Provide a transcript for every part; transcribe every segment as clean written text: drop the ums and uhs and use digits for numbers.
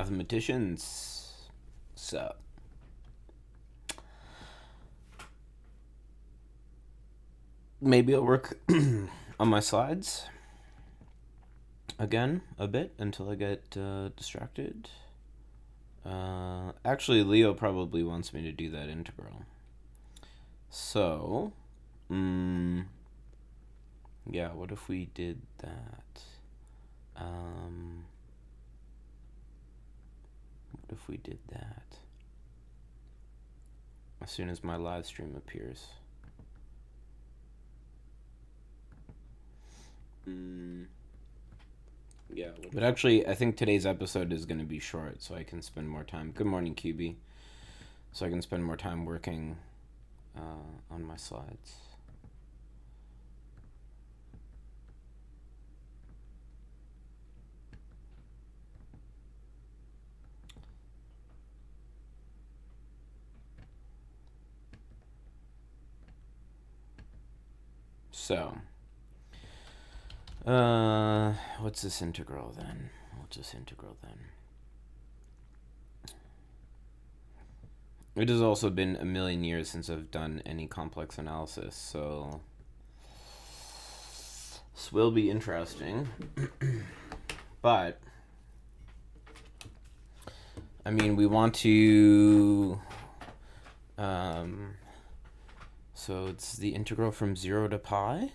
mathematicians. So, maybe I'll work on my slides again a bit until I get distracted. Actually, Leo probably wants me to do that integral. So, yeah, what if we did that? What if we did that? As soon as my live stream appears. Yeah, but actually, I think today's episode is going to be short, so I can spend more time. Good morning, QB. So I can spend more time working on my slides. So, what's this integral then? What's this integral then? It has also been a million years since I've done any complex analysis, so this will be interesting. But, I mean, we want to... so it's the integral from 0 to pi.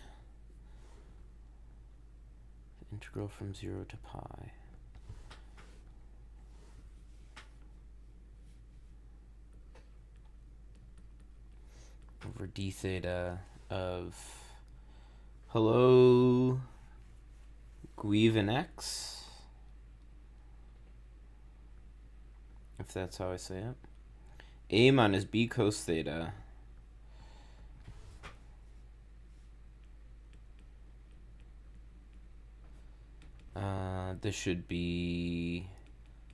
Integral from 0 to pi. Over d theta of, hello, Guiven x, if that's how I say it. A minus b cos theta this should be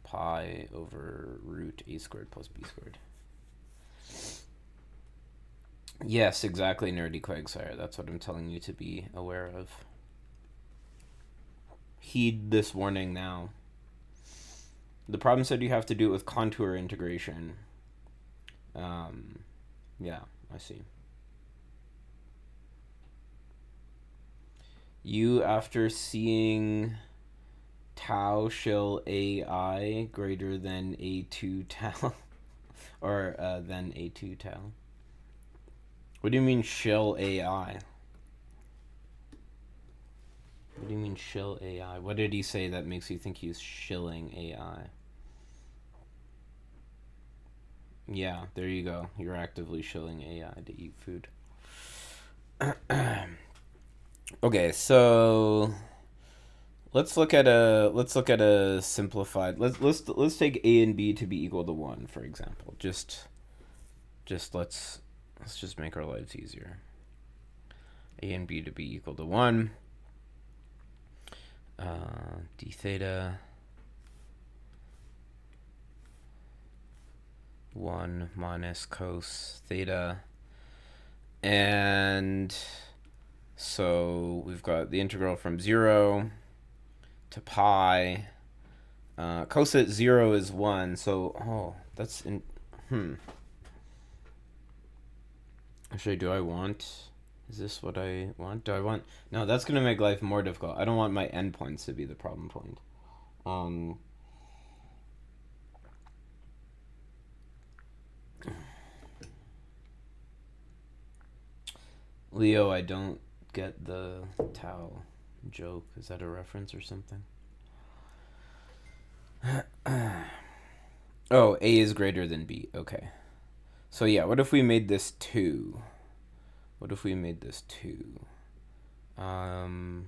pi over root a squared plus b squared. Yes, exactly, Nerdy Quagsire. That's what I'm telling you to be aware of. Heed this warning now. The problem said you have to do it with contour integration. Yeah, I see. You, after seeing tau shall ai greater than a2 tau, or than a2 tau. What do you mean shell AI? What do you mean shill AI? What did he say that makes you think he's shilling AI? Yeah, there you go. You're actively shilling AI to eat food. Okay, so let's look at a simplified. Let's take a and b to be equal to 1, for example. Just let's just make our lives easier. A and b to be equal to 1. D theta 1 minus cos theta, and so we've got the integral from 0 to pi. Cosine 0 is 1, so that's in Actually, do I want... Is this what I want? Do I want... No, that's going to make life more difficult. I don't want my endpoints to be the problem point. Leo, I don't get the tau joke. Is that a reference or something? Oh, A is greater than B. Okay. So yeah, what if we made this 2? What if we made this 2? What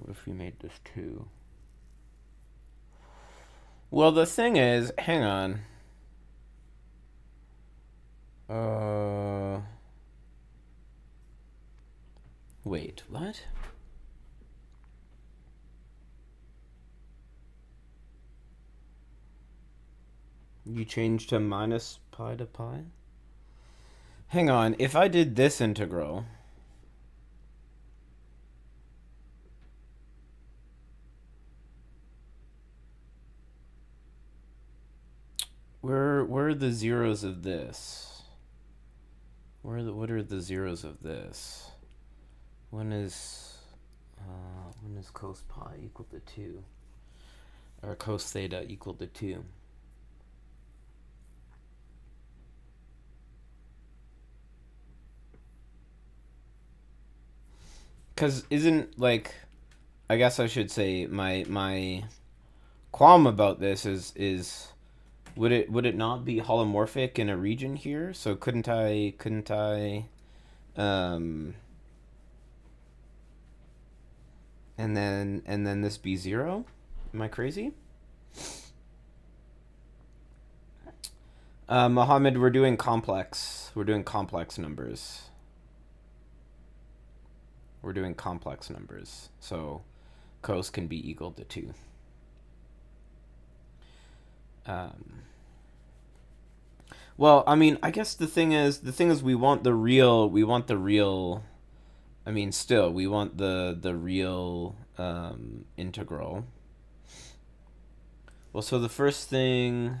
if we made this 2? Well, the thing is, hang on. Wait, what? You changed to minus pi to pi? Hang on, if I did this integral... Where are the zeros of this? What are the zeros of this? When is cos pi equal to 2? Or cos theta equal to 2? Because isn't, like, I guess I should say my qualm about this is would it not be holomorphic in a region here? So couldn't I um and then this be 0? Am I crazy? Mohammed, we're doing complex. We're doing complex numbers. We're doing complex numbers. So cos can be equal to 2. Well, I mean, I guess the thing is we want the real. I mean, still we want the real integral. Well, so the first thing,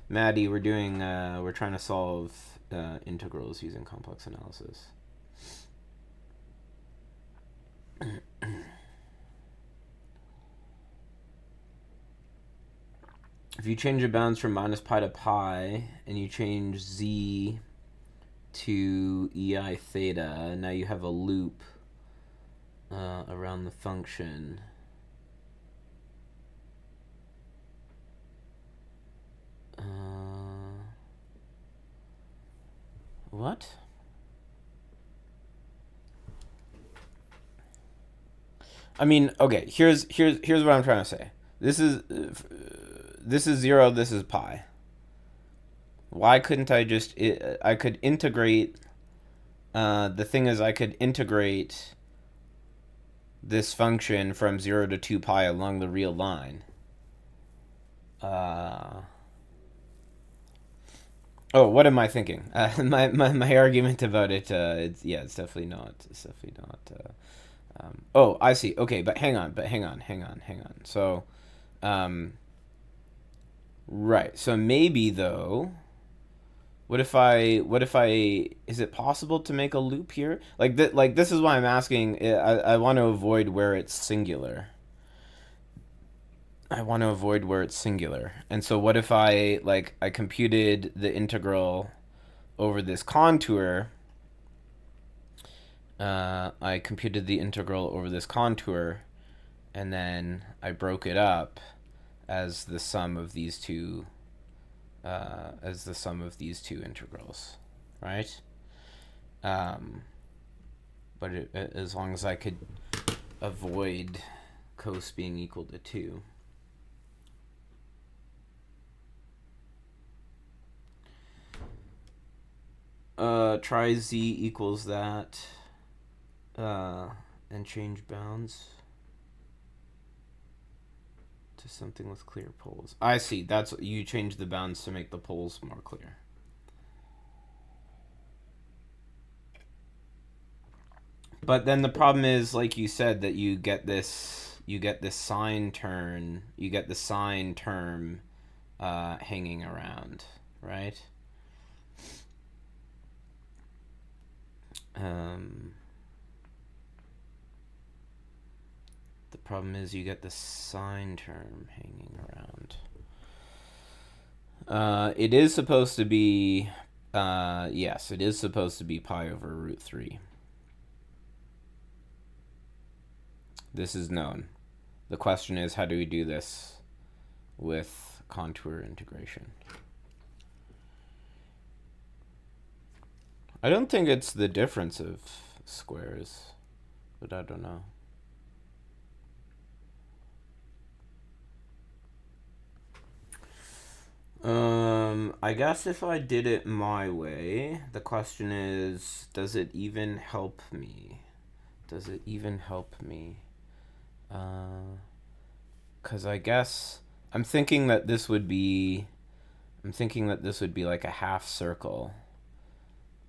Maddie, we're trying to solve integrals using complex analysis. If you change the bounds from minus pi to pi, and you change z to ei theta, now you have a loop around the function. What? I mean, okay. Here's what I'm trying to say. This is 0. This is pi. Why couldn't I just? I could integrate. The thing is, I could integrate this function from 0 to 2 pi along the real line. Oh, what am I thinking? My argument about it. It's definitely not. It's definitely not. Oh, I see. Okay, but hang on. So, right. So maybe though, what if I? Is it possible to make a loop here? Like that. Like this is why I'm asking. I want to avoid where it's singular. And so what if I computed the integral over this contour? I computed the integral over this contour, and then I broke it up as the sum of these two integrals, right? But as long as I could avoid cos being equal to 2. Try z equals that, and change bounds to something with clear poles. I see. That's you change the bounds to make the poles more clear. But then the problem is, like you said, that you get this sine term hanging around, right? The problem is you get the sine term hanging around. It is supposed to be, yes, it is supposed to be pi over root 3. This is known. The question is, how do we do this with contour integration? I don't think it's the difference of squares, but I don't know. I guess if I did it my way, the question is, does it even help me? Does it even help me? Because I guess I'm thinking that this would be like a half circle.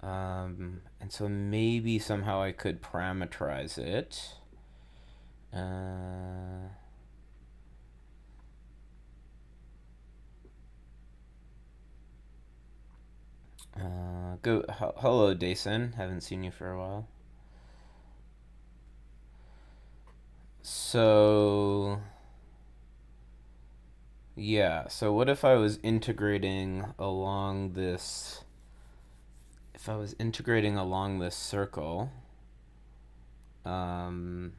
And so maybe somehow I could parameterize it. Hello, Dason. Haven't seen you for a while. So, yeah. So what if I was integrating along this? If I was integrating along this circle, um,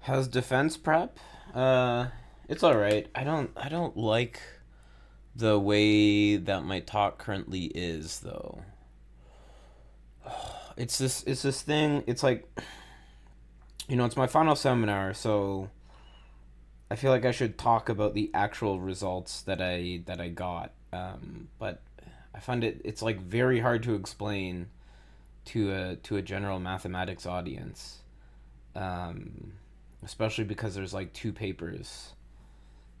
how's defense prep? It's all right. I don't like the way that my talk currently is, though. It's this thing. It's like, it's my final seminar, so I feel like I should talk about the actual results that I got. But I find it's like very hard to explain to a general mathematics audience, um, especially because there's like two papers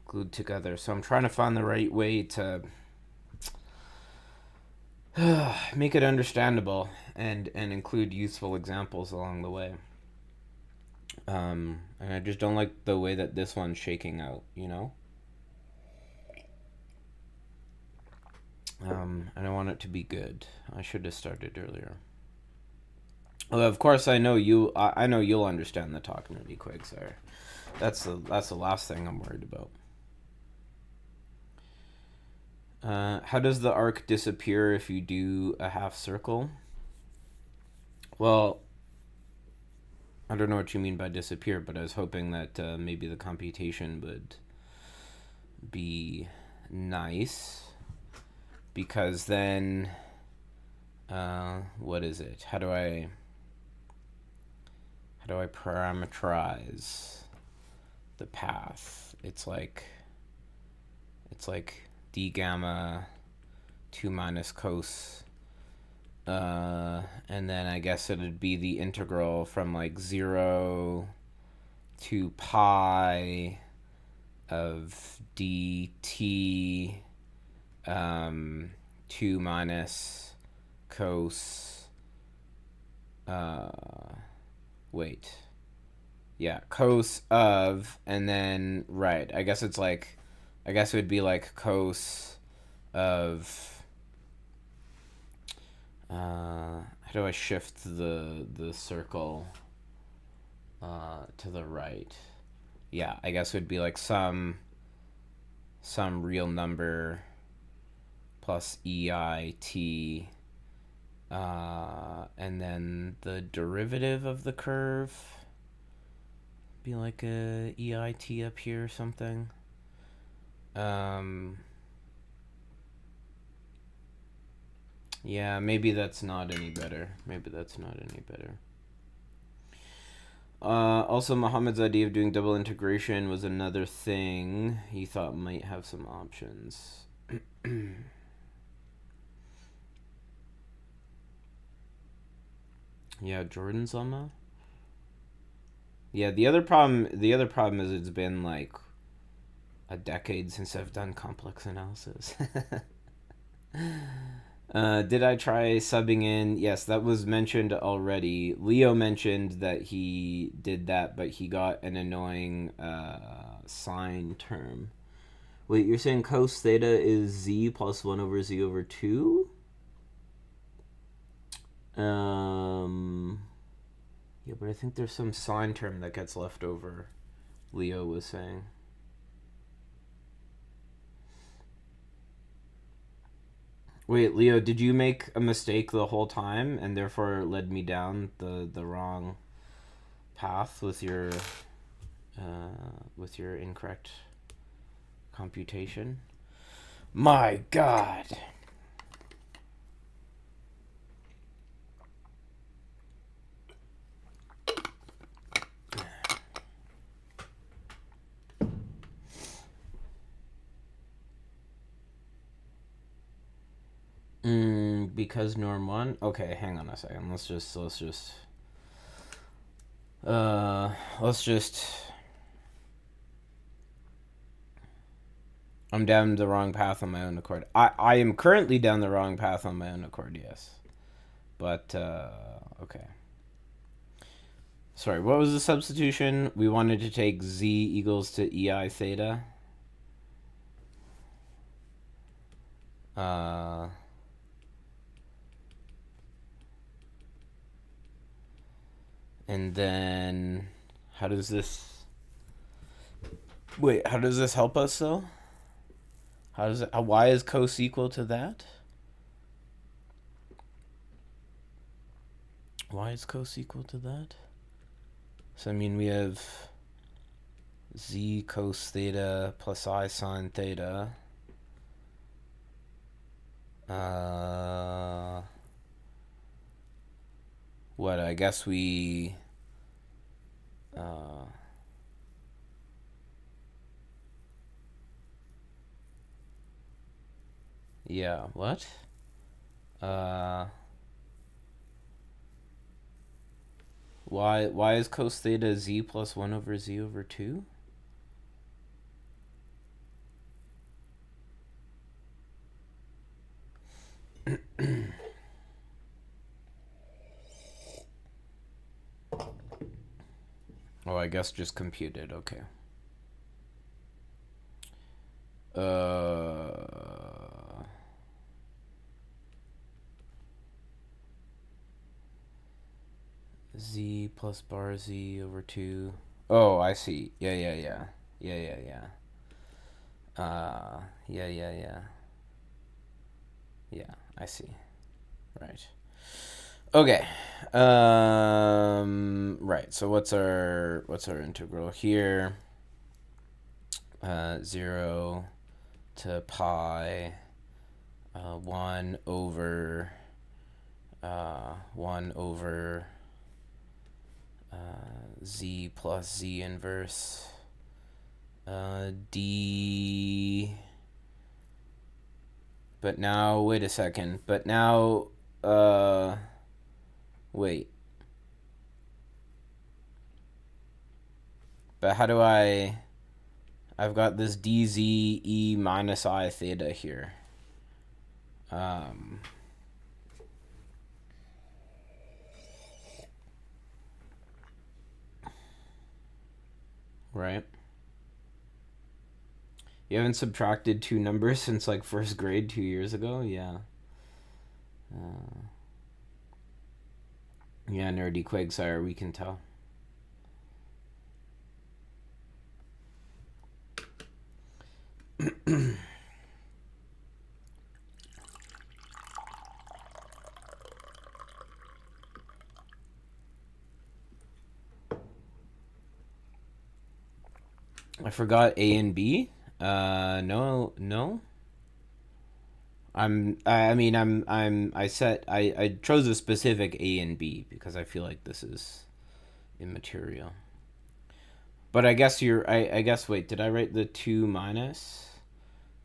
glued together. So I'm trying to find the right way to make it understandable and include useful examples along the way. And I just don't like the way that this one's shaking out, you know? And I want it to be good. I should have started earlier. Well, of course, I know you. I know you'll understand the talk nerdy quigs there. That's the last thing I'm worried about. How does the arc disappear if you do a half circle? Well, I don't know what you mean by disappear, but I was hoping that maybe the computation would be nice, because then, what is it? How do I parameterize the path? It's like d gamma 2 minus cos, and then I guess it'd be the integral from like 0 to pi of dt, 2 minus cos, wait, yeah, cos of, and then, right, I guess it would be like cos of, how do I shift the circle to the right? Yeah, I guess it would be like some real number plus EIT, and then the derivative of the curve be like a EIT up here or something. Yeah, maybe that's not any better. Also, Muhammad's idea of doing double integration was another thing he thought might have some options. Yeah, Jordan's lemma. Yeah, the other problem is it's been like a decade since I've done complex analysis. Did I try subbing in? Yes, that was mentioned already. Leo mentioned that he did that, but he got an annoying sine term. Wait, you're saying cos theta is z plus 1 over z over 2? Yeah, but I think there's some sine term that gets left over, Leo was saying. Wait, Leo, did you make a mistake the whole time and therefore led me down the wrong path with your incorrect computation? My God. Because norm 1? Okay, hang on a second. Let's just I'm down the wrong path on my own accord. I am currently down the wrong path on my own accord, yes. But okay. Sorry, what was the substitution? We wanted to take z equals to EI theta. And then how does this... Wait, how does this help us though? How does it... Why is cos equal to that? Why is cos equal to that? So I mean we have z cos theta plus I sine theta. What, I guess we... yeah, what? Why is cos theta z plus 1 over z over 2? Oh, I guess just computed, okay. Z plus bar z over 2. Oh, I see. Yeah. Yeah, I see. Right. Okay. Right. So what's our integral here? 0 to pi 1 over 1 over z plus z inverse d. But now, wait a second. But now, wait. But how do I've got this dz e minus I theta here. Right? You haven't subtracted two numbers since like first grade 2 years ago? Yeah. Yeah, nerdy Quagsire, we can tell. I forgot A and B. No. I chose a specific A and B because I feel like this is immaterial. But I guess wait, did I write the 2 minus?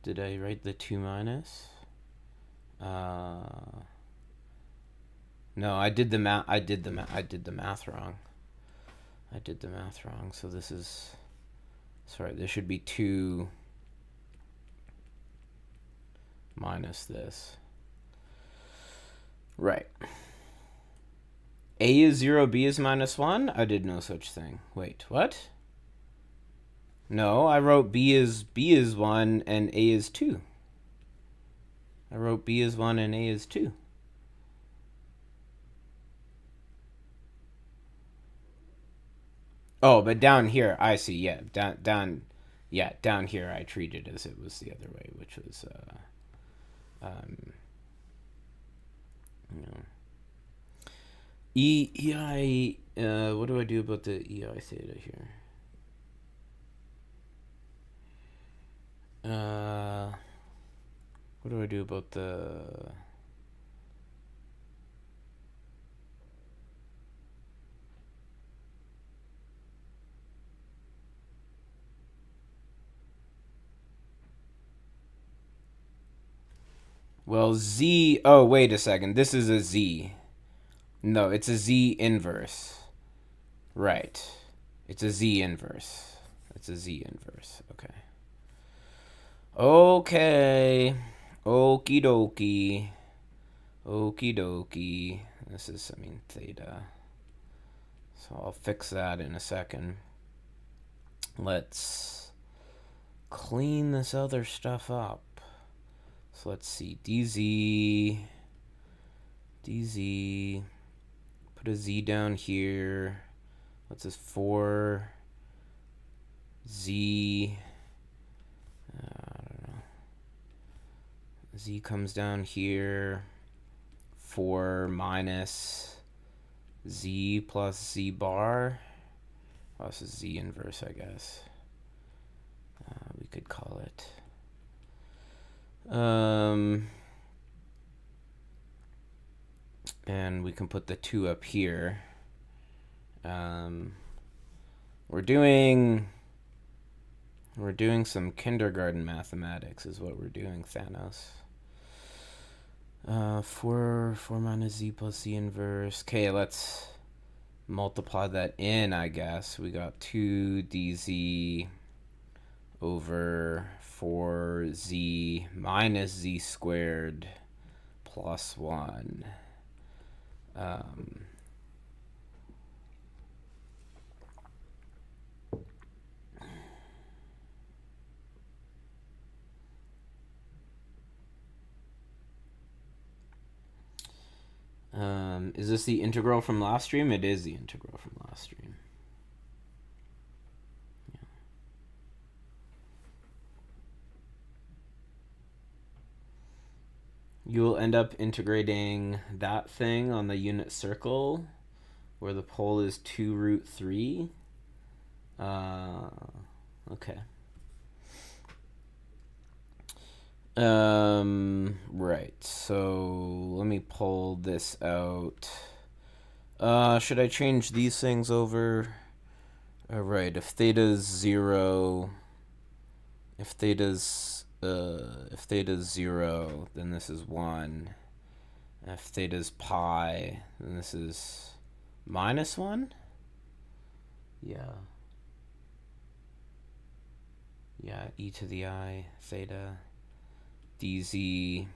Did I write the 2 minus? No, I did the math wrong. So this is... Sorry, there should be 2 minus this. Right. A is 0, B is minus 1? I did no such thing. Wait, what? No, I wrote B is 1 and A is 2. I wrote B is 1 and A is 2. Oh, but down here, I see. Yeah, down here I treated as it was the other way, which was EI. What do I do about the EI theta here? What do I do about the... Well, Z... Oh, wait a second. This is a Z. No, it's a Z inverse. Right. It's a Z inverse. Okay. Okay. Okie dokie. This is, theta. So I'll fix that in a second. Let's clean this other stuff up. So let's see, dz, put a z down here. What's this, 4z, I don't know. Z comes down here, 4 minus z plus z bar. Oh, this is z inverse, I guess. We could call it. And we can put the 2 up here. We're doing some kindergarten mathematics is what we're doing, Thanos. 4 minus z plus z inverse. Okay, let's multiply that in, I guess. We got 2 dz over 4z minus z squared plus 1. Is this the integral from last stream? It is the integral from last stream. Yeah. You'll end up integrating that thing on the unit circle where the pole is 2 root 3. Okay. Right, so let me pull this out. Should I change these things over? Right, if theta's 0, if theta's 0, then this is 1. If theta's pi, then this is minus 1? Yeah. Yeah, e to the I theta dz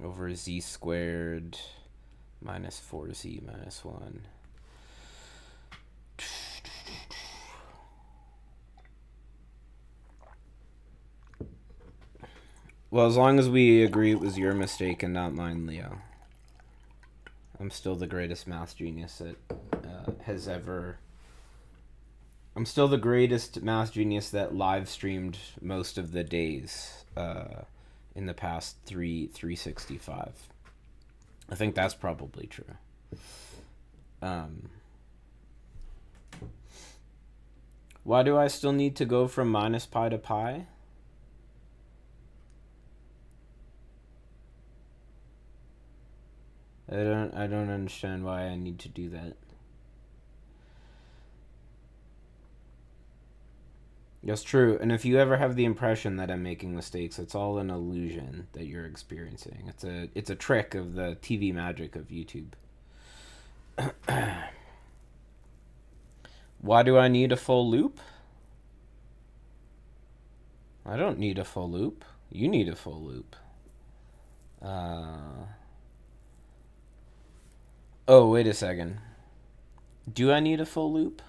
over z squared minus 4z minus 1. Well, as long as we agree it was your mistake and not mine, Leo. I'm still the greatest math genius that has ever... I'm still the greatest math genius that live streamed most of the days in the past 365. I think that's probably true. Why do I still need to go from minus pi to pi? I don't understand why I need to do that. That's true. And if you ever have the impression that I'm making mistakes, it's all an illusion that you're experiencing. It's a trick of the TV magic of YouTube. Why do I need a full loop? I don't need a full loop. You need a full loop. Oh, wait a second. Do I need a full loop?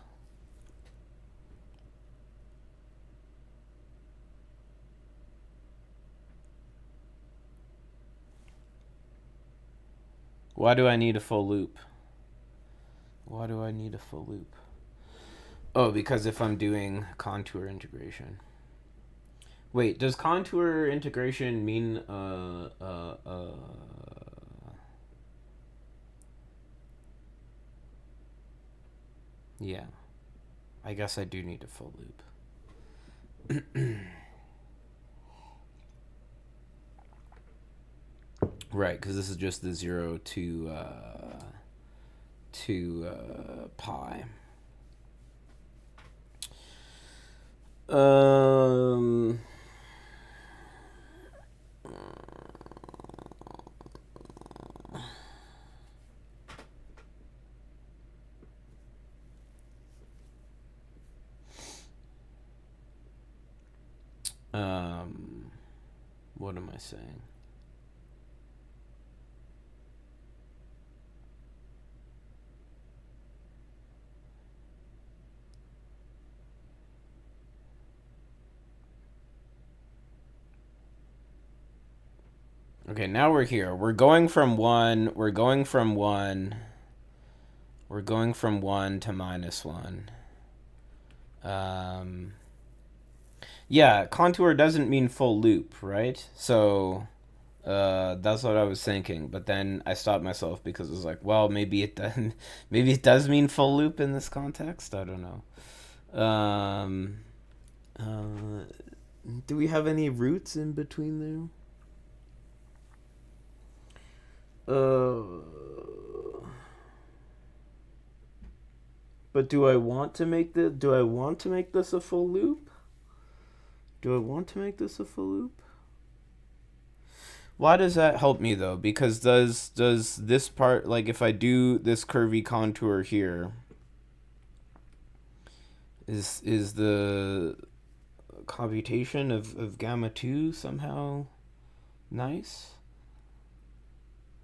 Why do I need a full loop? Why do I need a full loop? Oh, because if I'm doing contour integration. Wait, does contour integration mean yeah. I guess I do need a full loop. Right, because this is just the 0 to pi. What am I saying? Okay, now we're here. We're going from 1. We're going from 1 to -1. Yeah, contour doesn't mean full loop, right? So that's what I was thinking, but then I stopped myself because it was like, well, maybe it doesn't. Maybe it does mean full loop in this context. I don't know. Do we have any roots in between there? But do I want to make the? Do I want to make this a full loop? Do I want to make this a full loop? Why does that help me though? Because does this part, like if I do this curvy contour here, is the computation of gamma 2 somehow nice?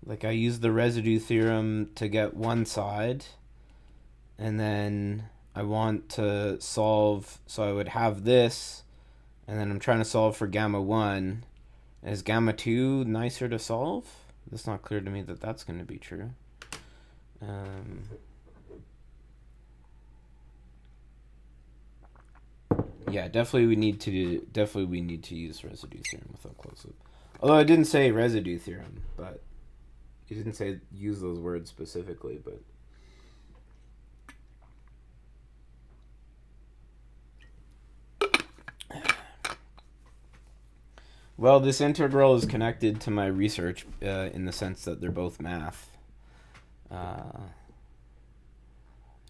Like I use the residue theorem to get one side, and then I want to solve, so I would have this, and then I'm trying to solve for gamma 1. Is gamma 2 nicer to solve? It's not clear to me that that's going to be true. Yeah, definitely we need to use residue theorem with a close-up. Although I didn't say residue theorem, but you didn't say use those words specifically, but well, this integral is connected to my research in the sense that they're both math.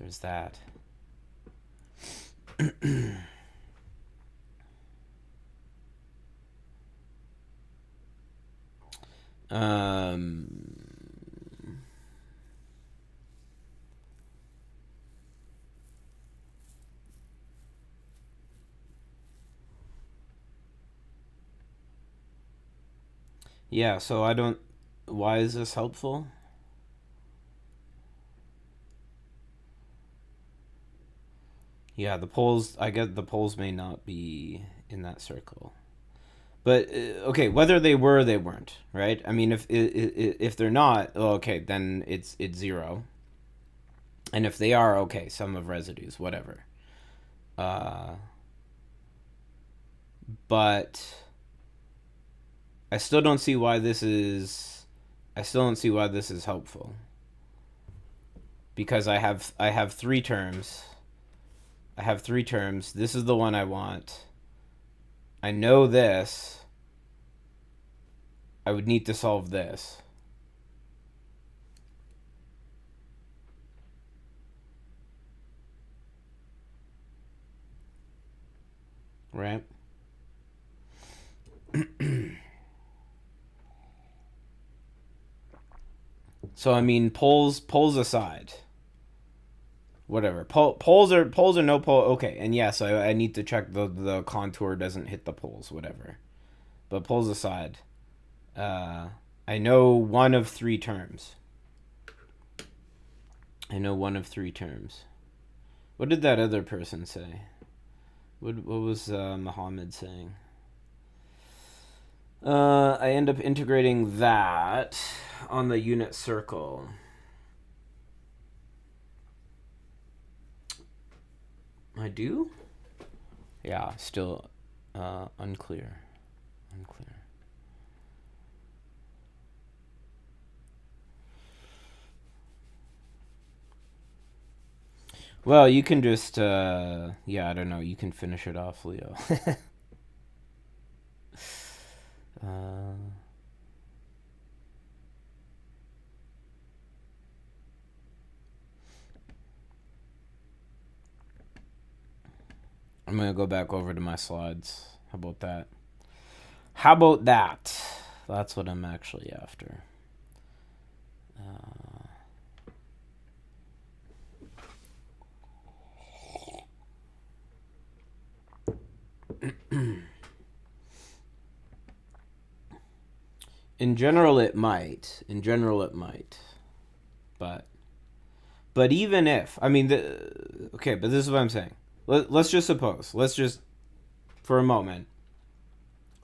There's that. Yeah, so I don't. Why is this helpful? Yeah, the poles. I get the poles may not be in that circle, but okay, whether they were, they weren't, right? I mean, if they're not, oh, okay, then it's 0, and if they are, okay, sum of residues, whatever. But I still don't see why this is. I still don't see why this is helpful. Because I have 3 terms. I have 3 terms. This is the one I want. I know this. I would need to solve this. Right? So I mean, poles aside, whatever. Poles are no pole. Okay, and yeah, so I need to check the contour doesn't hit the poles, whatever. But poles aside, I know one of 3 terms. I know one of 3 terms. What did that other person say? What was Muhammad saying? I end up integrating that on the unit circle. I do? Yeah, still unclear. Well, you can just, yeah, I don't know. You can finish it off, Leo. I'm going to go back over to my slides. How about that? That's what I'm actually after. In general, it might. But even if, I mean, okay, but this is what I'm saying. Let's just suppose. Let's just, for a moment,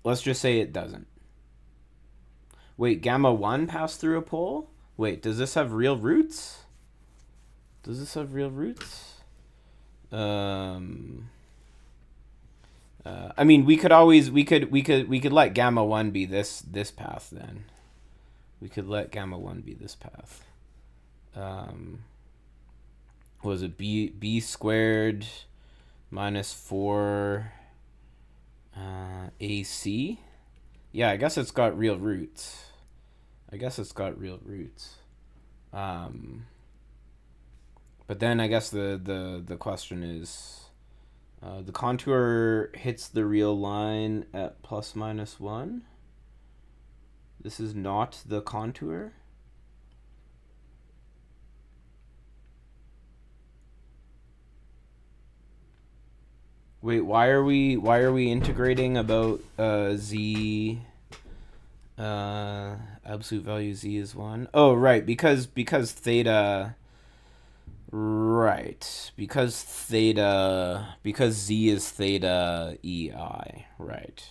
let's just say it doesn't. Wait, gamma 1 passed through a pole? Wait, does this have real roots? Does this have real roots? I mean, we could let gamma 1 be this path then. We could let gamma 1 be this path. What was it? B squared minus 4 AC? Yeah, I guess it's got real roots. But then I guess the question is, the contour hits the real line at plus minus 1. This is not the contour. Wait, why are we integrating about z absolute value z is 1? Oh, right, because theta, right, because z is theta ei, right.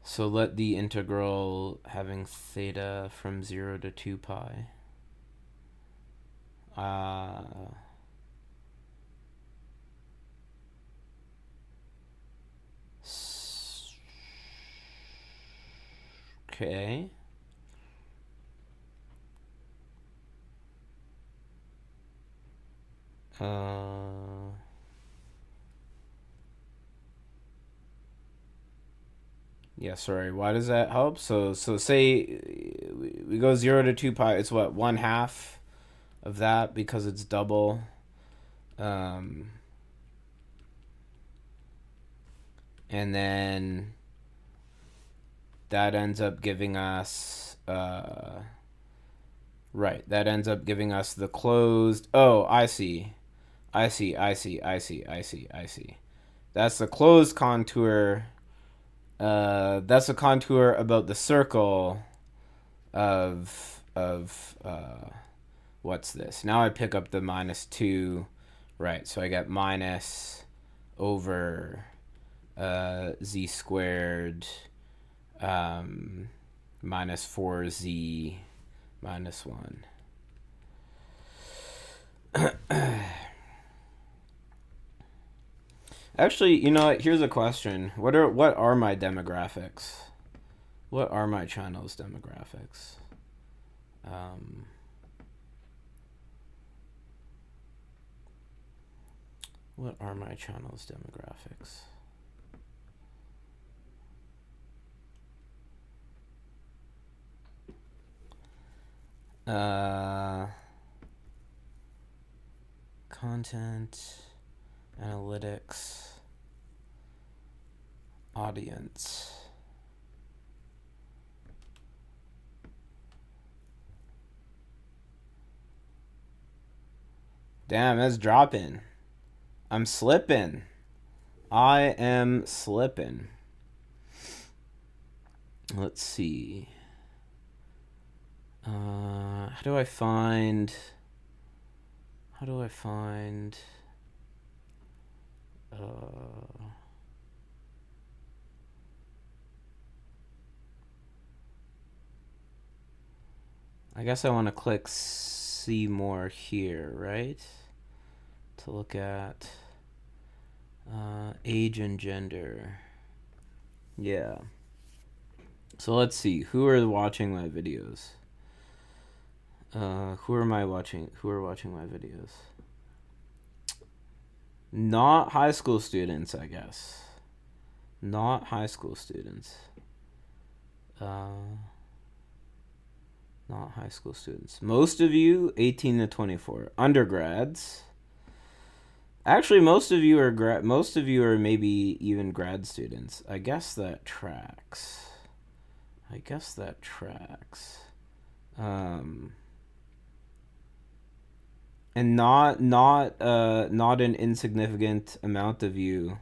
So let the integral having theta from 0 to 2 pi. Okay. Yeah, sorry. Why does that help? So say we go 0 to 2 pi. It's what, 1/2 of that because it's double. And then that ends up giving us right. That ends up giving us the closed. Oh, I see. That's the closed contour. That's a contour about the circle of what's this? Now I pick up the minus 2, right? So I get minus over z squared minus 4z minus 1. Actually, you know what? Here's a question. What are my demographics? What are my channel's demographics? What are my channel's demographics? Content, analytics, audience. Damn, that's dropping. I'm slipping. I am slipping. Let's see. How do I find I guess I want to click see more here, right? To look at age and gender. Yeah. So let's see. Who are watching my videos? Who are watching my videos? Not high school students, I guess. Not high school students. Not high school students. Most of you 18 to 24. Undergrads. Actually, most of you are maybe even grad students. I guess that tracks. And not an insignificant amount of you.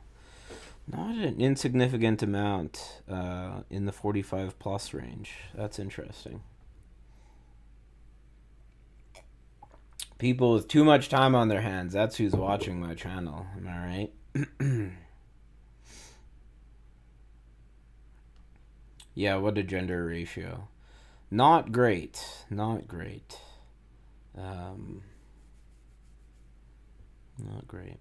Not an insignificant amount in the 45 plus range. That's interesting. People with too much time on their hands. That's who's watching my channel. Am I right? Yeah, what a gender ratio. Not great. Not great. Not great.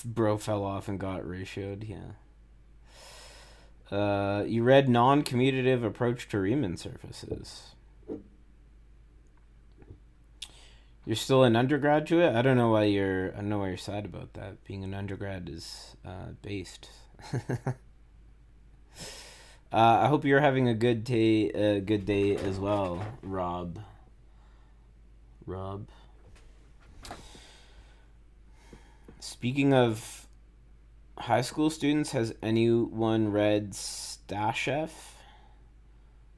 Bro fell off and got ratioed, yeah. You read non-commutative approach to Riemann surfaces. You're still an undergraduate? I don't know why you're sad about that. Being an undergrad is based. I hope you're having a good day as well, Rob. Speaking of high school students, has anyone read Stashev?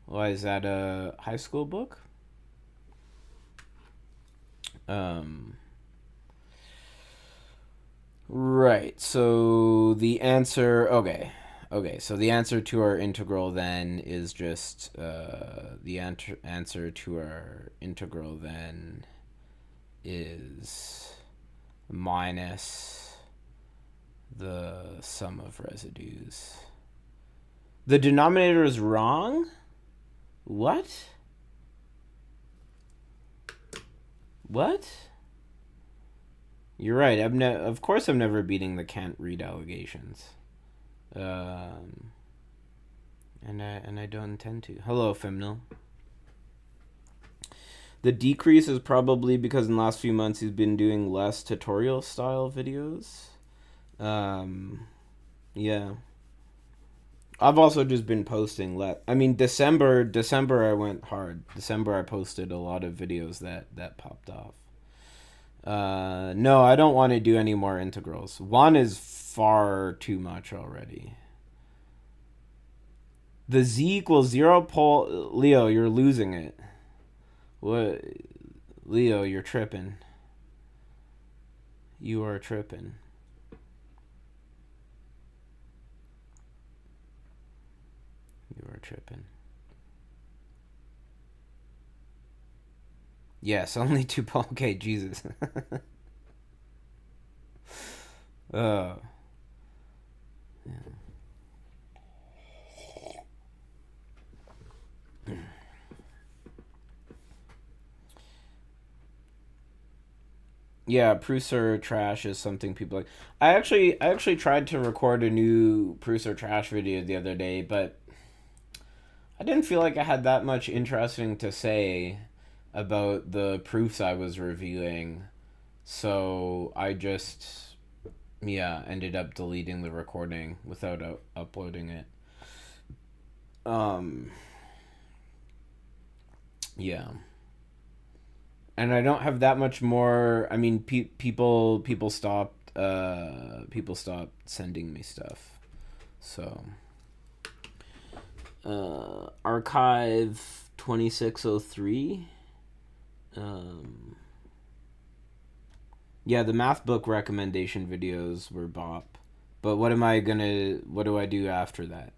Why, is that a high school book? Right. So the answer. Okay. So the answer to our integral then is just the answer to our integral then is minus the sum of residues. The denominator is wrong? What? You're right. Of course I'm never beating the can't read allegations. And I don't intend to. Hello, Femnil. The decrease is probably because in the last few months he's been doing less tutorial style videos. Yeah. I've also just been posting December I went hard. December I posted a lot of videos that popped off. No, I don't want to do any more integrals. One is far too much already. The z equals 0 pole... Leo, you're losing it. What? Leo, you're tripping. You are tripping. You are tripping. Yes, only 2 poles. Okay, Jesus. Yeah. Yeah, Pruser trash is something people like. I actually tried to record a new Pruser trash video the other day, but I didn't feel like I had that much interesting to say about the proofs I was reviewing. So I just ended up deleting the recording without uploading it. Yeah. And I don't have that much more. I mean, people stopped sending me stuff. So archive 2603. Yeah, the math book recommendation videos were bop. But what do I do after that?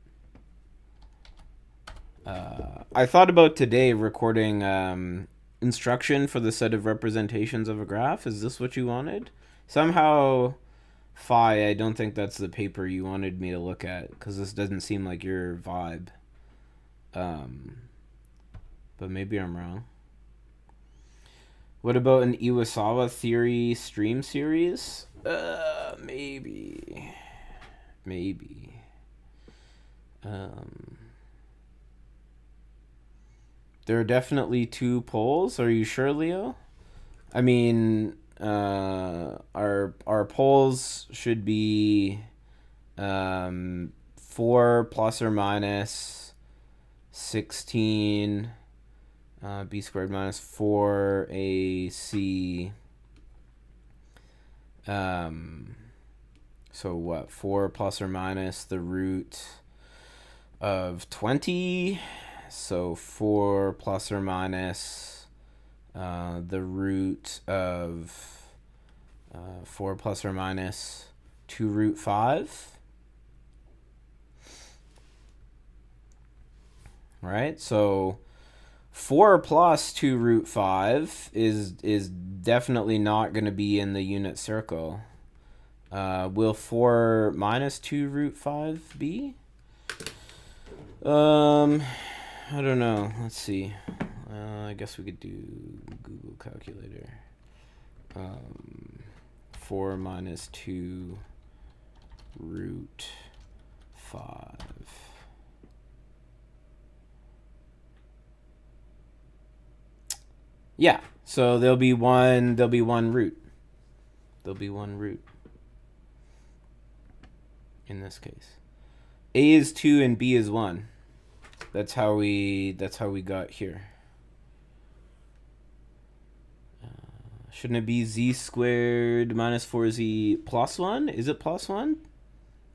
I thought about today recording instruction for the set of representations of a graph. Is this what you wanted? Somehow, Phi, I don't think that's the paper you wanted me to look at, because this doesn't seem like your vibe. But maybe I'm wrong. What about an Iwasawa theory stream series? Maybe. There are definitely 2 poles. Are you sure, Leo? I mean, our poles should be 4 plus or minus 16 b squared minus 4ac. So what? 4 plus or minus the root of 20. So 4 plus or minus the root of 4 plus or minus 2 root 5. Right? So 4 plus 2 root 5 is definitely not going to be in the unit circle. Will 4 minus 2 root 5 be? I don't know. Let's see. I guess we could do Google Calculator. 4 minus 2 root 5. Yeah, so there'll be one root. There'll be one root in this case. A is 2 and B is 1. That's how we got here. Shouldn't it be z squared minus 4z plus 1? Is it plus 1?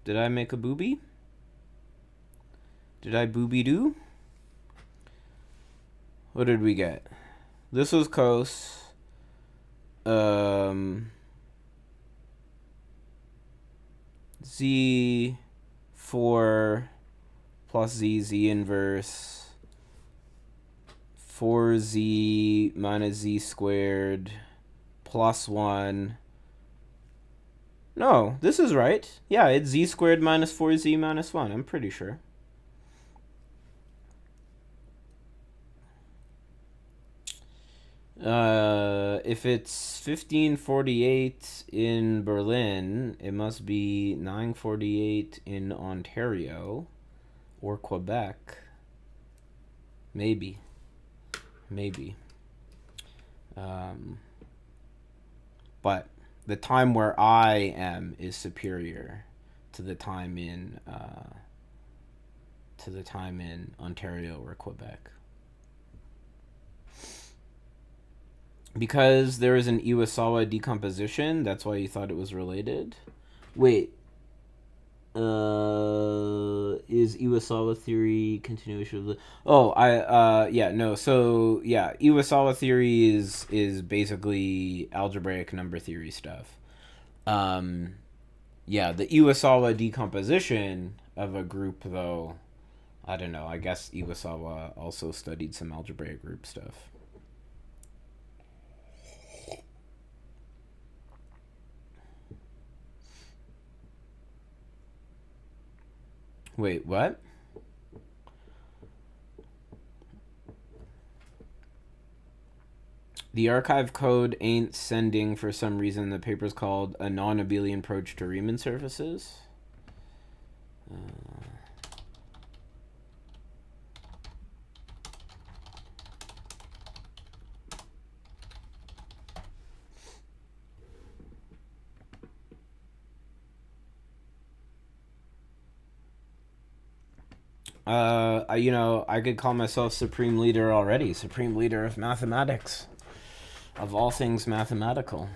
Did I make a booby? Did I booby-doo? What did we get? This was cos. Z4 plus z inverse 4z minus z squared plus 1. No, this is right. Yeah, it's z squared minus 4z minus 1. I'm pretty sure. If it's 1548 in Berlin, it must be 948 in Ontario or Quebec. Maybe. But the time where I am is superior to the time in Ontario or Quebec. Because there is an Iwasawa decomposition, that's why you thought it was related. Wait. Is Iwasawa theory continuation of the... So, Iwasawa theory is basically algebraic number theory stuff. The Iwasawa decomposition of a group, though, I don't know. I guess Iwasawa also studied some algebraic group stuff. Wait, what? The archive code ain't sending for some reason. The paper's called A Non-Abelian Approach to Riemann Surfaces. I could call myself Supreme Leader already. Supreme Leader of Mathematics. Of all things mathematical.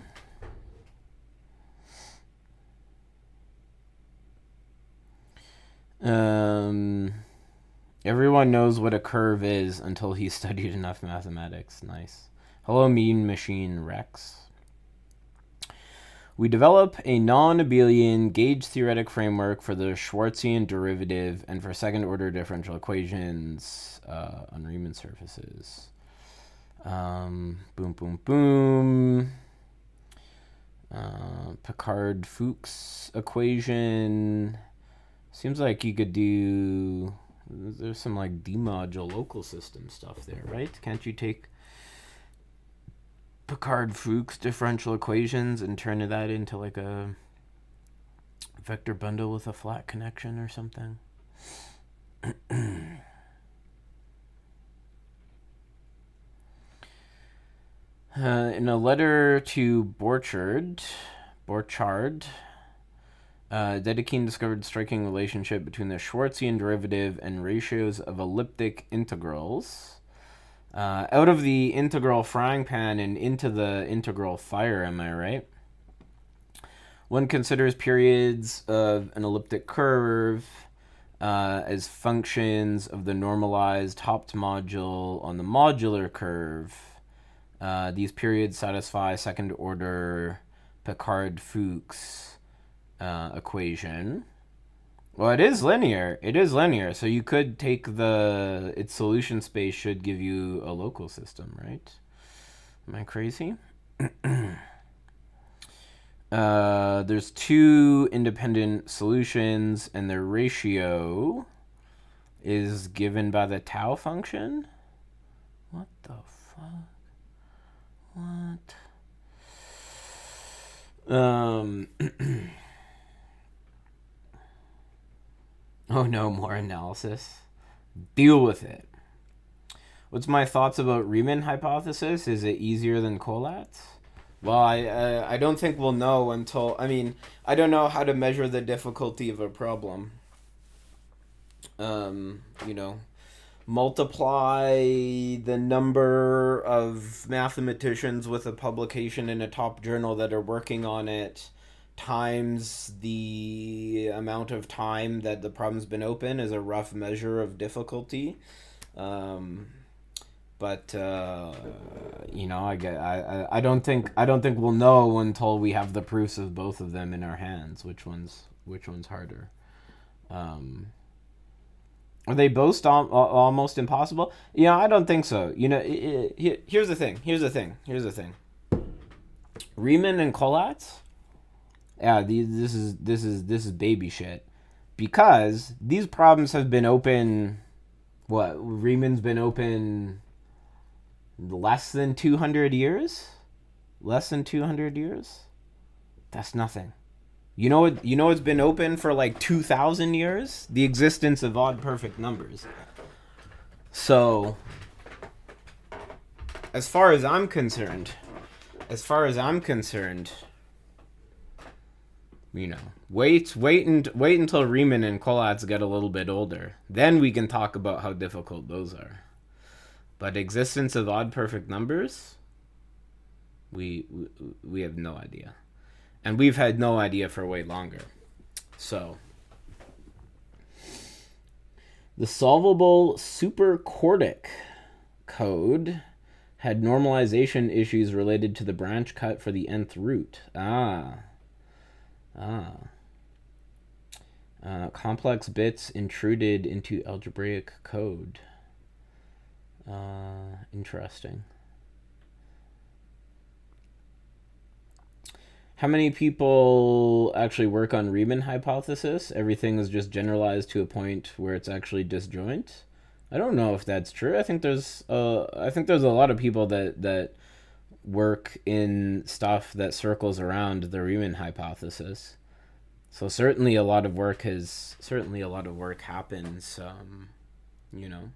Everyone knows what a curve is until he studied enough mathematics. Nice. Hello, Mean Machine Rex. We develop a non-abelian gauge-theoretic framework for the Schwarzian derivative and for second-order differential equations on Riemann surfaces. Boom, boom, boom. Picard-Fuchs equation. Seems like you could do... There's some like demodule local system stuff there, right? Can't you take Picard-Fuchs differential equations and turn that into like a vector bundle with a flat connection or something? In a letter to Borchardt, Dedekind discovered a striking relationship between the Schwarzian derivative and ratios of elliptic integrals. Out of the integral frying pan and into the integral fire, am I right? One considers periods of an elliptic curve as functions of the normalized hopped module on the modular curve. These periods satisfy second-order Picard-Fuchs equation. Well, it is linear. So you could take its solution space should give you a local system, right? Am I crazy? There's two independent solutions, and their ratio is given by the tau function. What the fuck? What? Oh no, more analysis. Deal with it. What's my thoughts about Riemann hypothesis? Is it easier than Collatz? Well, I don't think we'll know until... I mean, I don't know how to measure the difficulty of a problem. You know, multiply the number of mathematicians with a publication in a top journal that are working on it times the amount of time that the problem's been open is a rough measure of difficulty. But you know, I don't think we'll know until we have the proofs of both of them in our hands. Which one's harder? Are they both almost impossible? Yeah, I don't think so. You know, here's the thing. Riemann and Collatz. Yeah, this is baby shit, because these problems have been open. What, Riemann's been open less than 200 years? Less than 200 years? That's nothing. You know it's been open for like 2,000 years? The existence of odd perfect numbers. So, as far as I'm concerned, you know, wait until Riemann and Collatz get a little bit older. Then we can talk about how difficult those are. But existence of odd perfect numbers, we have no idea. And we've had no idea for way longer. So, the solvable superquartic code had normalization issues related to the branch cut for the nth root. Complex bits intruded into algebraic code. Interesting. How many people actually work on Riemann hypothesis? Everything is just generalized to a point where it's actually disjoint. I don't know if that's true. I think there's a lot of people that work in stuff that circles around the Riemann hypothesis. So certainly a lot of work happens. You know.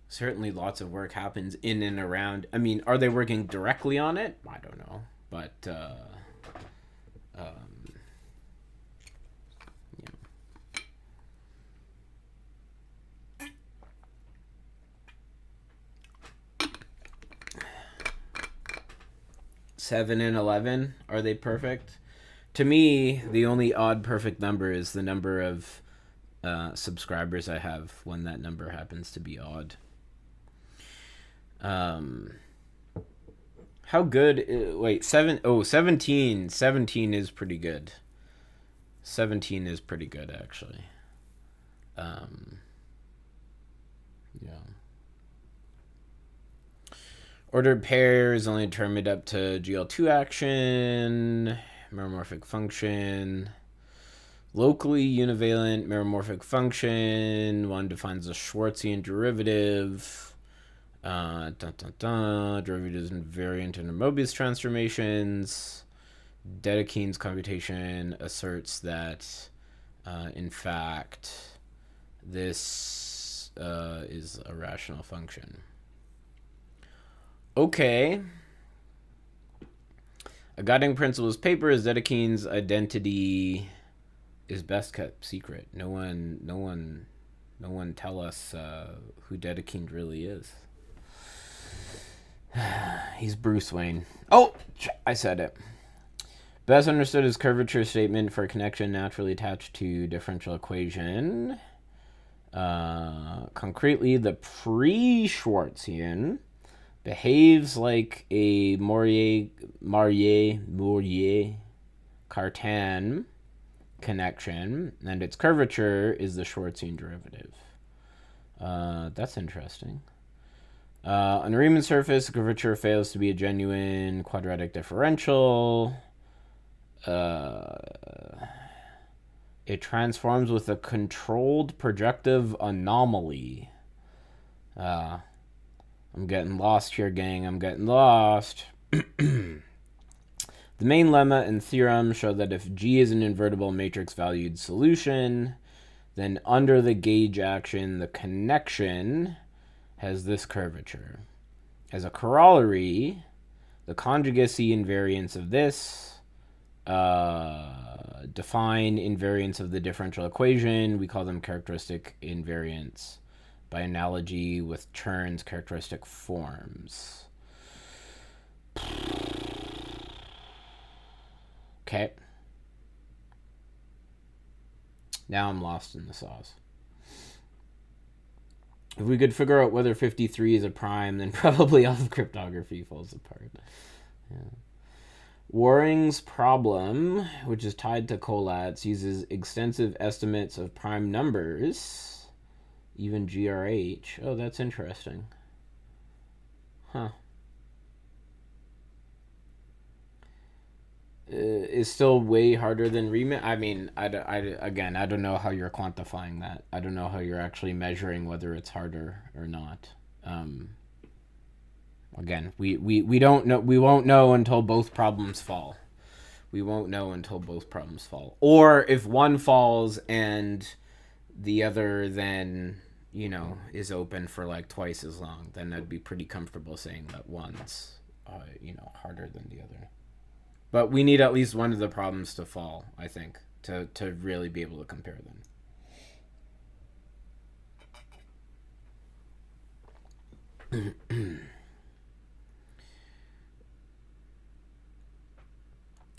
Certainly lots of work happens in and around. I mean, are they working directly on it? I don't know. But, you know. 7 and 11, are they perfect? To me, the only odd perfect number is the number of subscribers I have when that number happens to be odd. How good? Wait, 17. 17 is pretty good. 17 is pretty good, actually. Yeah. Ordered pairs only determined up to GL2 action. Meromorphic function. Locally univalent meromorphic function. One defines a Schwarzian derivative. Derivatives invariant under Mobius transformations. Dedekind's computation asserts that, in fact, this is a rational function. Okay. A guiding principles paper is Dedekind's identity is best kept secret. No one tell us who Dedekind really is. He's Bruce Wayne. Oh, I said it. Best understood as curvature statement for a connection naturally attached to differential equation. Concretely, the pre-Schwarzian behaves like a Fourier-Cartan connection, and its curvature is the Schwarzian derivative. That's interesting. On a Riemann surface, the curvature fails to be a genuine quadratic differential. It transforms with a controlled projective anomaly. I'm getting lost here, gang. I'm getting lost. The main lemma and theorem show that if G is an invertible matrix-valued solution, then under the gauge action, the connection has this curvature. As a corollary, the conjugacy invariants of this define invariants of the differential equation. We call them characteristic invariants by analogy with Chern's characteristic forms. Okay. Now I'm lost in the sauce. If we could figure out whether 53 is a prime, then probably all of cryptography falls apart. Yeah. Waring's problem, which is tied to Collat's, uses extensive estimates of prime numbers, even GRH. Oh, that's interesting. Huh. Is still way harder than Riemann. I mean, again, I don't know how you're quantifying that. I don't know how you're actually measuring whether it's harder or not. Again, we don't know. We won't know until both problems fall. We won't know until both problems fall. Or if one falls and the other then, is open for like twice as long, then I'd be pretty comfortable saying that one's, harder than the other. But we need at least one of the problems to fall, I think, to really be able to compare them.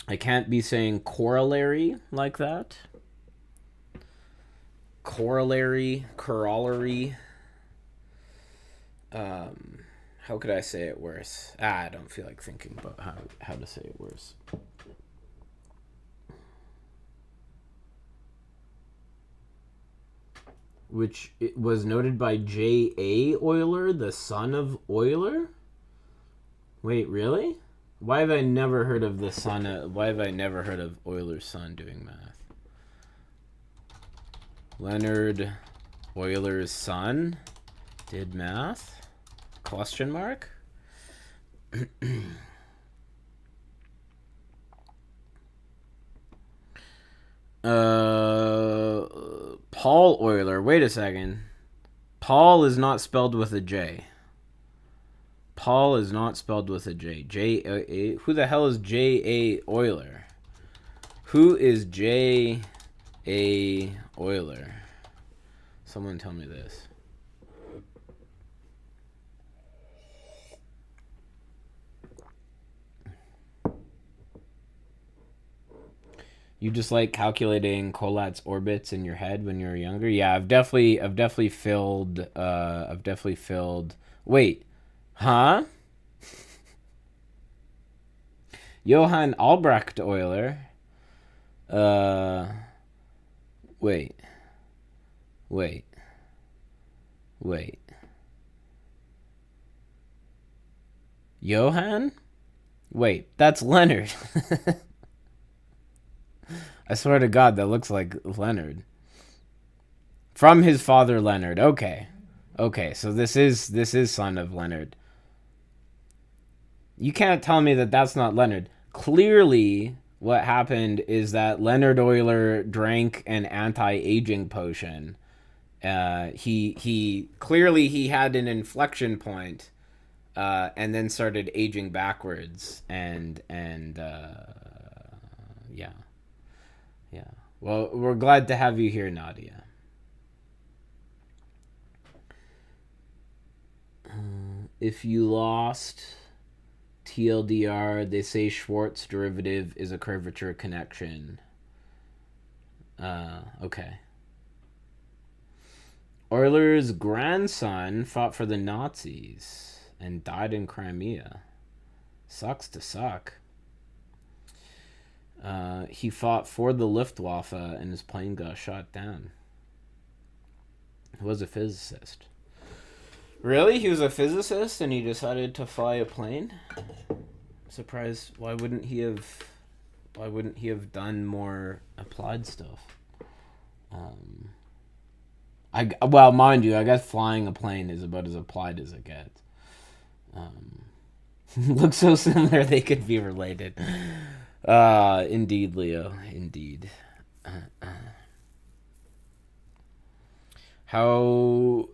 I can't be saying corollary like that. Corollary. How could I say it worse? I don't feel like thinking about how to say it worse. Which it was noted by J.A. Euler, the son of Euler? Wait, really? Why have I never heard of the son? Why have I never heard of Euler's son doing math? Leonard Euler's son did math? Question mark? Paul Euler. Wait a second. Paul is not spelled with a J. Paul is not spelled with a J. Who the hell is J.A. Euler? Who is J.A. Euler? Someone tell me this. You just like calculating Collat's orbits in your head when you were younger? Yeah, I've definitely filled. Wait, huh? Johann Albrecht Euler. Wait. Johann? Wait, that's Leonard. I swear to God, that looks like Leonard. From his father, Leonard. Okay, so this is son of Leonard. You can't tell me that that's not Leonard. Clearly, what happened is that Leonard Euler drank an anti-aging potion. He clearly had an inflection point, and then started aging backwards, and yeah. Well, we're glad to have you here, Nadia. If you lost TLDR, they say Schwartz derivative is a curvature connection. Okay. Euler's grandson fought for the Nazis and died in Crimea. Sucks to suck. He fought for the Luftwaffe and his plane got shot down. He was a physicist. Really? He was a physicist and he decided to fly a plane? Surprised. Why wouldn't he have done more applied stuff? Well, mind you, I guess flying a plane is about as applied as it gets. Looks so similar they could be related. Indeed, Leo. Indeed. How?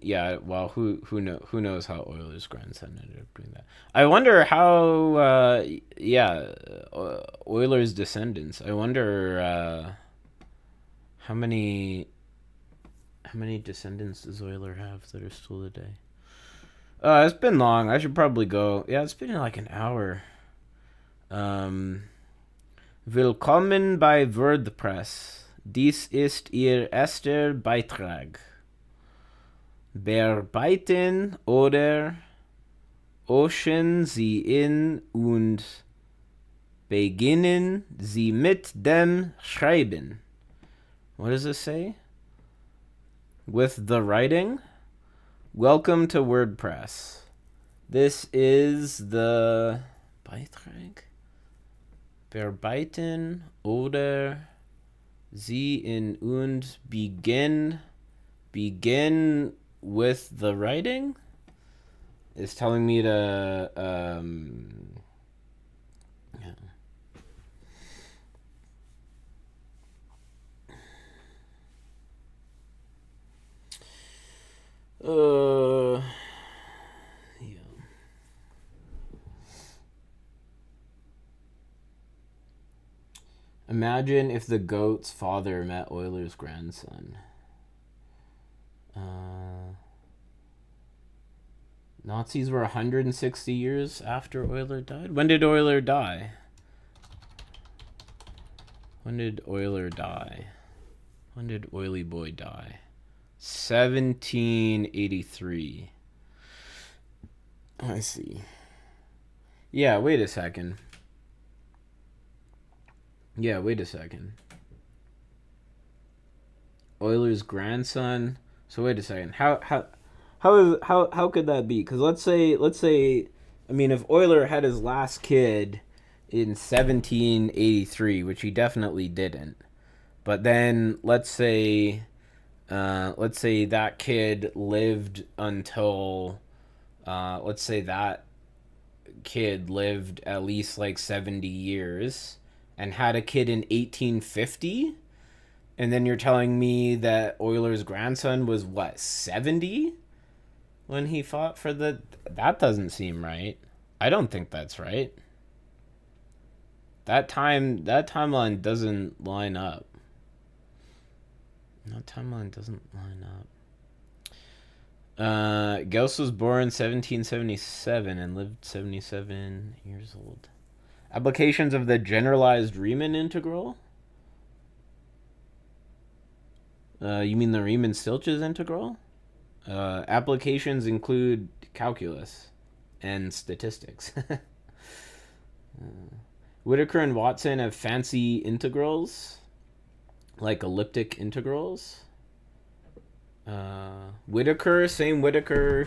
Yeah. Well, who knows how Euler's grandson ended up doing that? I wonder how. Yeah, Euler's descendants. I wonder how many descendants does Euler have that are still today? It's been long. I should probably go. Yeah, it's been like an hour. Willkommen bei WordPress. Dies ist Ihr erster Beitrag. Bearbeiten oder öschen Sie in und beginnen Sie mit dem Schreiben. What does it say? With the writing? Welcome to WordPress. This is the Beitrag. Bearbeiten oder Sie in und begin with the writing. It's telling me to yeah. Yeah. Imagine if the goat's father met Euler's grandson. Nazis were 160 years after Euler died. When did Euler die? When did Euler die? When did Euly boy die? 1783. I see. Yeah, wait a second. Euler's grandson. So wait a second. How could that be? Because let's say, I mean, if Euler had his last kid in 1783, which he definitely didn't, but then let's say that kid lived until, let's say that kid lived at least like 70 years and had a kid in 1850. And then you're telling me that Euler's grandson was what, 70 when he fought for the. That doesn't seem right. I don't think that's right. That timeline doesn't line up. That timeline doesn't line up. Gauss was born 1777 and lived 77 years old. Applications of the generalized Riemann integral? You mean the Riemann-Stieltjes integral? Applications include calculus and statistics. Whittaker and Watson have fancy integrals, like elliptic integrals. Whittaker, same Whittaker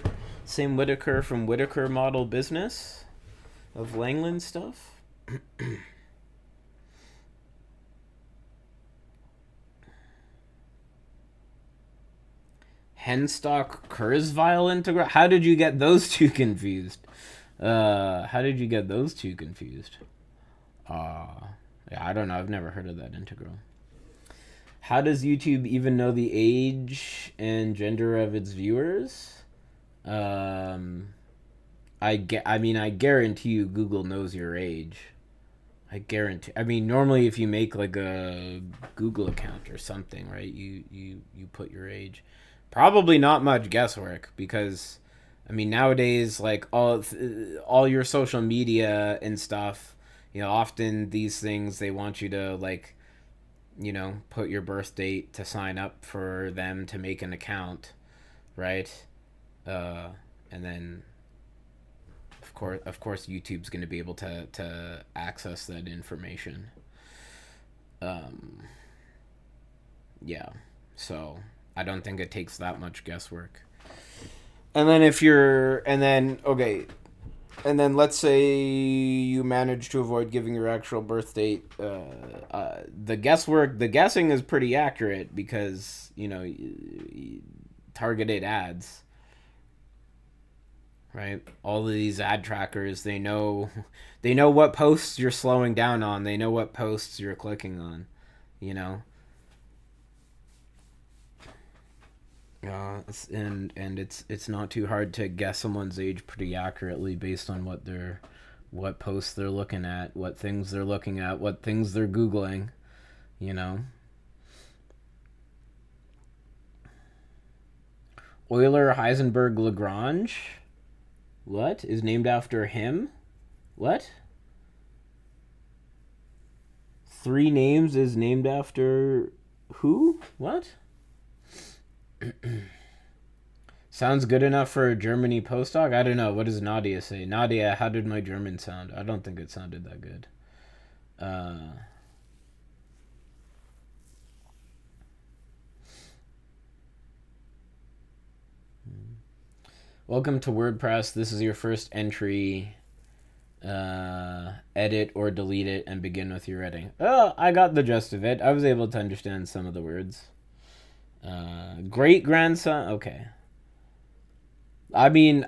from Whittaker Model Business of Langland stuff. Henstock-Kurzweil integral. How did you get those two confused? Yeah, I don't know. I've never heard of that integral. How does YouTube even know the age and gender of its viewers? I guarantee you Google knows your age. I guarantee. I mean, normally if you make like a Google account or something, right? You put your age. Probably not much guesswork because, I mean, nowadays like all your social media and stuff, often these things they want you to like, put your birth date to sign up for them to make an account, right? And then of course YouTube's going to be able to access that information. Yeah. So I don't think it takes that much guesswork. And then if you're, and then okay, and then let's say you manage to avoid giving your actual birth date. The guesswork, the guessing is pretty accurate because targeted ads, right? All of these ad trackers, they know what posts you're slowing down on. They know what posts you're clicking on. You know, and it's not too hard to guess someone's age pretty accurately based on what posts they're looking at, what things they're looking at, what things they're googling. You know, Euler Heisenberg Lagrange, what is named after him? What? Three names is named after who? What? Sounds good enough for a Germany postdoc? I don't know. What does Nadia say? Nadia, how did my German sound? I don't think it sounded that good. Uh, Welcome to WordPress. This is your first entry. Edit or delete it and begin with your editing. Oh, I got the gist of it. I was able to understand some of the words. Great grandson. Okay. I mean,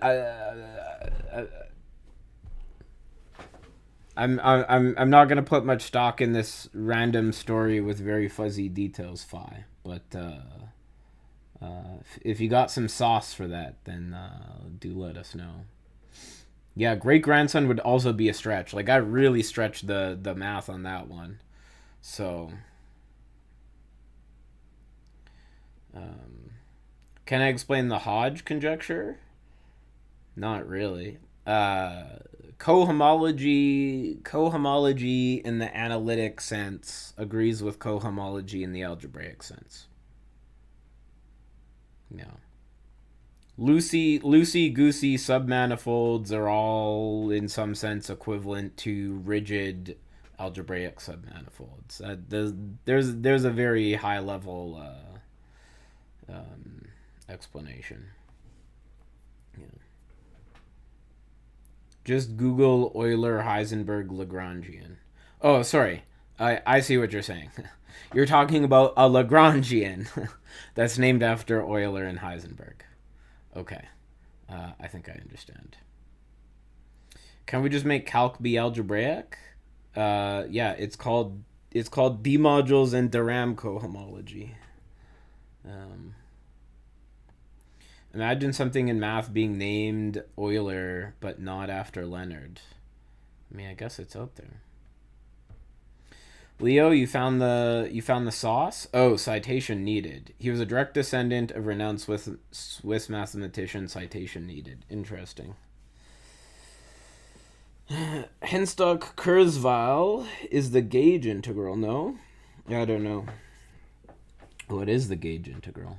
I'm not gonna put much stock in this random story with very fuzzy details, but if you got some sauce for that, then do let us know. Yeah, great grandson would also be a stretch. Like I really stretched the math on that one. So, can I explain the Hodge conjecture? Not really. Cohomology in the analytic sense agrees with cohomology in the algebraic sense. Yeah. Loosey goosey submanifolds are all in some sense equivalent to rigid algebraic submanifolds. There's a very high level explanation. Yeah. Just Google Euler Heisenberg Lagrangian. Oh, sorry. I see what you're saying. You're talking about a Lagrangian that's named after Euler and Heisenberg. Okay. I think I understand. Can we just make calc be algebraic? Yeah, it's called D modules and Durham cohomology. Imagine something in math being named Euler but not after Leonard. I mean, I guess it's out there. Leo, you found the sauce? Oh, citation needed. He was a direct descendant of renowned Swiss mathematician. Citation needed. Interesting. Henstock Kurzweil is the gauge integral, no? I don't know. What is the gauge integral?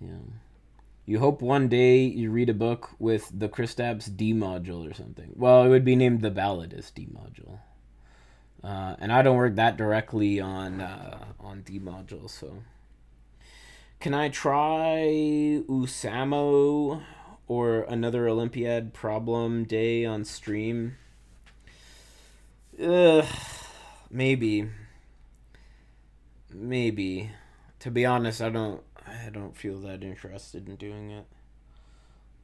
Yeah. You hope one day you read a book with the Kristaps D module or something. Well, it would be named the Balladist D module. And I don't work that directly on D modules, so. Can I try Usamo or another Olympiad problem day on stream? Maybe. To be honest, I don't feel that interested in doing it.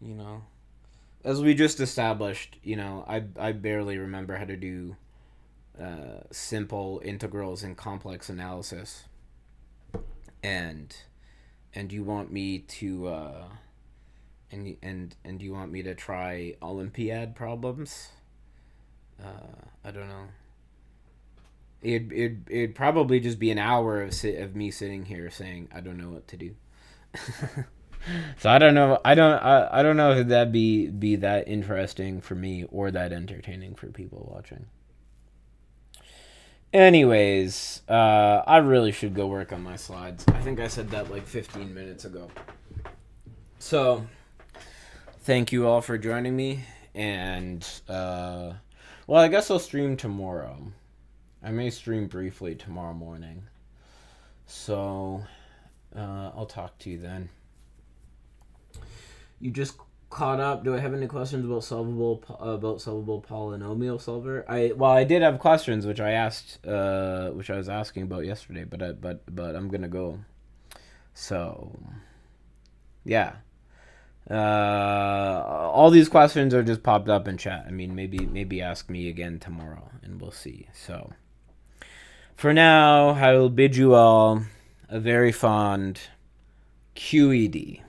You know, as we just established, I barely remember how to do simple integrals in complex analysis, and you want me to and you want me to try Olympiad problems? I don't know. It'd probably just be an hour of me sitting here saying I don't know what to do. So I don't know. I don't know if that'd be that interesting for me or that entertaining for people watching. Anyways, I really should go work on my slides. I think I said that like 15 minutes ago. So, thank you all for joining me, and well, I guess I'll stream tomorrow. I may stream briefly tomorrow morning. So, I'll talk to you then. You just caught up. Do I have any questions about solvable polynomial solver? I did have questions which I asked, which I was asking about yesterday, but I'm gonna go. So, yeah. All these questions are just popped up in chat. I mean, maybe ask me again tomorrow, and we'll see. So, for now, I will bid you all a very fond QED.